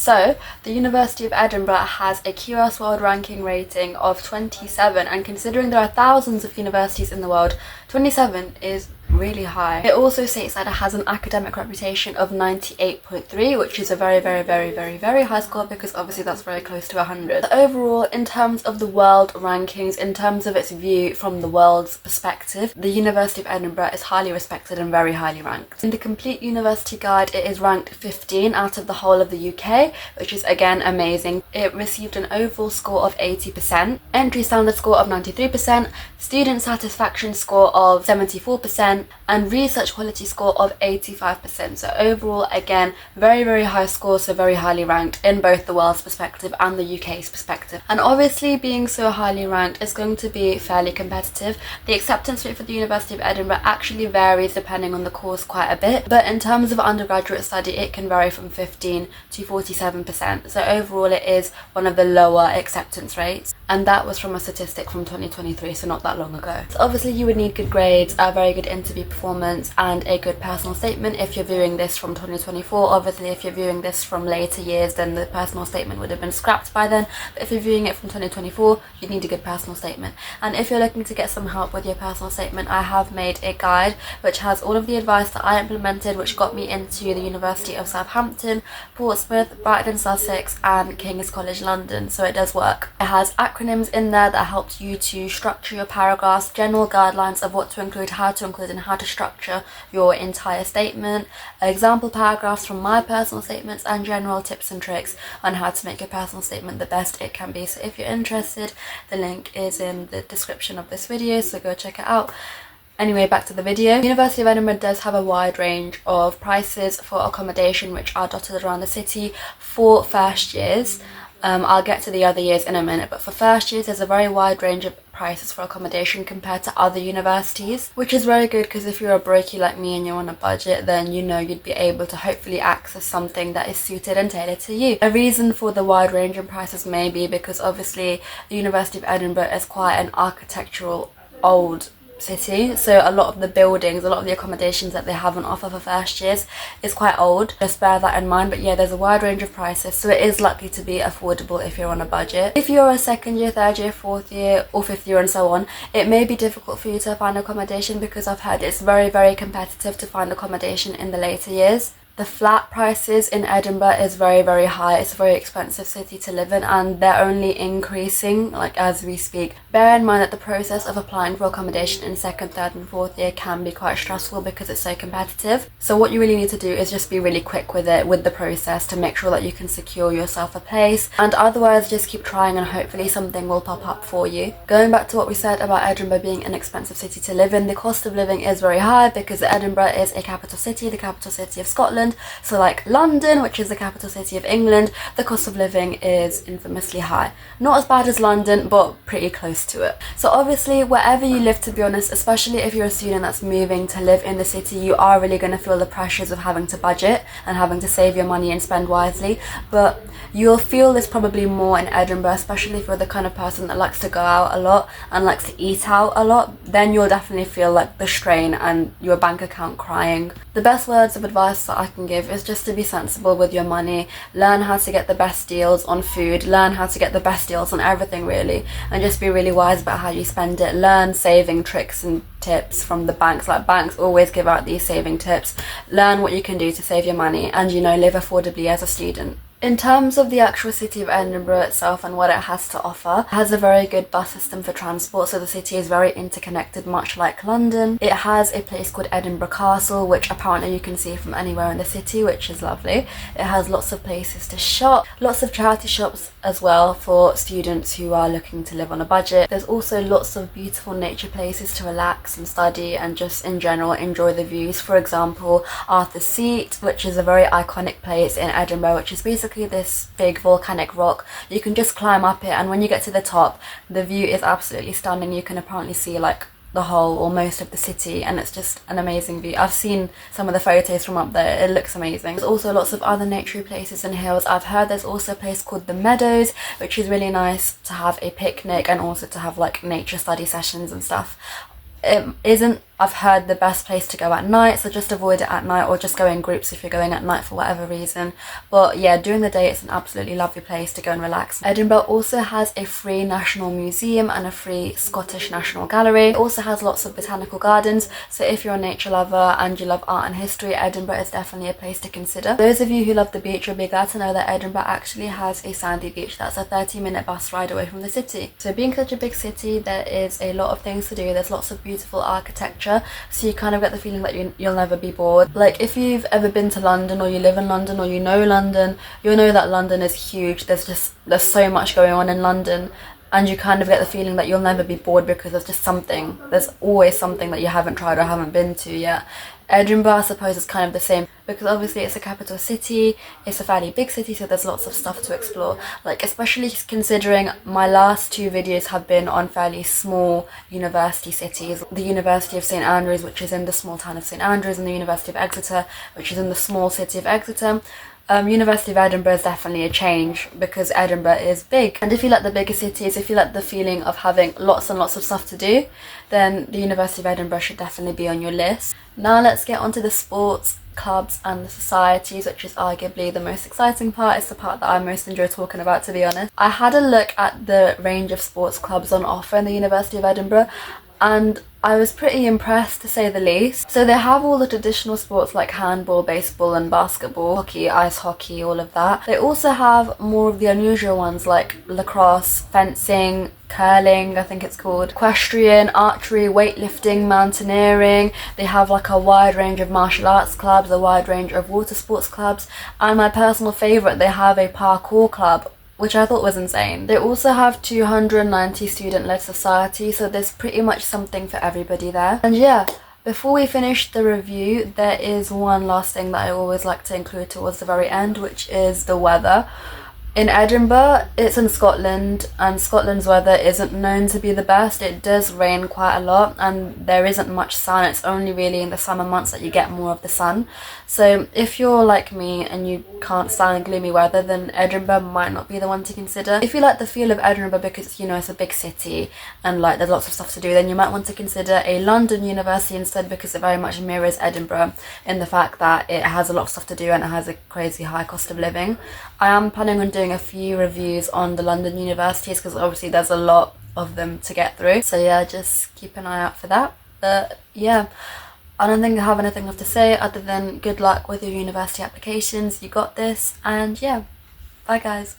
So, the University of Edinburgh has a QS World Ranking rating of 27, and considering there are thousands of universities in the world, 27 is really high. It also states that it has an academic reputation of 98.3, which is a very high score, because obviously that's very close to 100. So overall, in terms of the world rankings, in terms of its view from the world's perspective, the University of Edinburgh is highly respected and very highly ranked. In the complete university guide, it is ranked 15 out of the whole of the UK, which is again amazing. It received an overall score of 80%, entry standard score of 93%, student satisfaction score of 74%, and research quality score of 85%. So overall, again, very high score, so very highly ranked in both the world's perspective and the UK's perspective. And obviously, being so highly ranked is going to be fairly competitive. The acceptance rate for the University of Edinburgh actually varies depending on the course quite a bit, but in terms of undergraduate study, it can vary from 15 to 47%. So overall, it is one of the lower acceptance rates, and that was from a statistic from 2023, so not that long ago. So obviously, you would need good grades, a very good interview performance, and a good personal statement if you're viewing this from 2024. Obviously, if you're viewing this from later years, then the personal statement would have been scrapped by then, but if you're viewing it from 2024, you need a good personal statement. And if you're looking to get some help with your personal statement, I have made a guide which has all of the advice that I implemented, which got me into the University of Southampton, Portsmouth, Brighton, Sussex, and King's College London, so it does work. It has acronyms in there that helped you to structure your paragraphs, general guidelines of what to include, how to include, and how to structure your entire statement, example paragraphs from my personal statements, and general tips and tricks on how to make your personal statement the best it can be. So if you're interested, the link is in the description of this video, so go check it out. Anyway, back to the video. The University of Edinburgh does have a wide range of prices for accommodation, which are dotted around the city for first years. I'll get to the other years in a minute, but for first years there's a very wide range of prices for accommodation compared to other universities, which is very good, because if you're a brokey like me and you're on a budget, then you know you'd be able to hopefully access something that is suited and tailored to you. A reason for the wide range in prices may be because obviously the University of Edinburgh is quite an architectural old city, so a lot of the buildings, a lot of the accommodations that they have on offer for first years is quite old. Just bear that in mind. But yeah, there's a wide range of prices, so it is likely to be affordable if you're on a budget. If you're a second year, third year, fourth year, or fifth year, and so on, it may be difficult for you to find accommodation, because I've heard it's very competitive to find accommodation in the later years. The flat prices in Edinburgh is very high. It's a very expensive city to live in, and they're only increasing like as we speak. Bear in mind that the process of applying for accommodation in second, third and fourth year can be quite stressful because it's so competitive. So what you really need to do is just be really quick with it, with the process, to make sure that you can secure yourself a place, and otherwise just keep trying and hopefully something will pop up for you. Going back to what we said about Edinburgh being an expensive city to live in, the cost of living is very high because Edinburgh is a capital city, the capital city of Scotland. So like London, which is the capital city of England, the cost of living is infamously high. Not as bad as London, but pretty close to it. So obviously, wherever you live, to be honest, especially if you're a student that's moving to live in the city, you are really going to feel the pressures of having to budget and having to save your money and spend wisely. But you'll feel this probably more in Edinburgh, especially if you're the kind of person that likes to go out a lot and likes to eat out a lot. Then you'll definitely feel like the strain and your bank account crying. The best words of advice that I can give is just to be sensible with your money. Learn how to get the best deals on food, learn how to get the best deals on everything really, and just be really wise about how you spend it. Learn saving tricks and tips from the banks. Like, banks always give out these saving tips. Learn what you can do to save your money and, you know, live affordably as a student. In terms of the actual city of Edinburgh itself and what it has to offer, it has a very good bus system for transport, so the city is very interconnected, much like London. It has a place called Edinburgh Castle, which apparently you can see from anywhere in the city, which is lovely. It has lots of places to shop, lots of charity shops as well for students who are looking to live on a budget. There's also lots of beautiful nature places to relax and study and just in general enjoy the views. For example, Arthur's Seat, which is a very iconic place in Edinburgh, which is basically this big volcanic rock. You can just climb up it, and when you get to the top, the view is absolutely stunning. You can apparently see like the whole or most of the city, and it's just an amazing view. I've seen some of the photos from up there, it looks amazing. There's also lots of other nature places and hills. I've heard there's also a place called the Meadows, which is really nice to have a picnic and also to have like nature study sessions and stuff. It isn't I've heard the best place to go at night, so just avoid it at night, or just go in groups if you're going at night for whatever reason. But yeah, during the day it's an absolutely lovely place to go and relax. Edinburgh also has a free National Museum and a free Scottish National Gallery. It also has lots of botanical gardens, so if you're a nature lover and you love art and history, Edinburgh is definitely a place to consider. Those of you who love the beach will be glad to know that Edinburgh actually has a sandy beach that's a 30-minute bus ride away from the city. So being such a big city, there is a lot of things to do. There's lots of beautiful architecture, so you kind of get the feeling that you'll never be bored. Like if you've ever been to London, or you live in London, or you know London, you'll know that London is huge. There's so much going on in London, and you kind of get the feeling that you'll never be bored because there's always something that you haven't tried or haven't been to yet. Edinburgh, I suppose, is kind of the same, because obviously it's a capital city, it's a fairly big city, so there's lots of stuff to explore. Like, especially considering my last 2 videos have been on fairly small university cities. The University of St Andrews, which is in the small town of St Andrews, and the University of Exeter, which is in the small city of Exeter. University of Edinburgh is definitely a change, because Edinburgh is big. And if you like the bigger cities, if you like the feeling of having lots and lots of stuff to do, then the University of Edinburgh should definitely be on your list. Now let's get onto the sports clubs and the societies, which is arguably the most exciting part. It's the part that I most enjoy talking about, to be honest. I had a look at the range of sports clubs on offer in the University of Edinburgh, and I was pretty impressed, to say the least. So they have all the traditional sports like handball, baseball and basketball, hockey, ice hockey, all of that. They also have more of the unusual ones like lacrosse, fencing, curling, I think it's called, equestrian, archery, weightlifting, mountaineering. They have like a wide range of martial arts clubs, a wide range of water sports clubs, and my personal favourite, they have a parkour club, which I thought was insane. They also have 290 student-led societies, so there's pretty much something for everybody there. And yeah, before we finish the review, there is one last thing that I always like to include towards the very end, which is the weather. In Edinburgh, it's in Scotland, and Scotland's weather isn't known to be the best. It does rain quite a lot, and there isn't much sun. It's only really in the summer months that you get more of the sun. So if you're like me and you can't stand gloomy weather, then Edinburgh might not be the one to consider. If you like the feel of Edinburgh because, you know, it's a big city and like there's lots of stuff to do, then you might want to consider a London university instead, because it very much mirrors Edinburgh in the fact that it has a lot of stuff to do and it has a crazy high cost of living. I am planning on doing a few reviews on the London universities, because obviously there's a lot of them to get through. So yeah, just keep an eye out for that. But yeah, I don't think I have anything left to say other than good luck with your university applications. You got this, and yeah, bye guys.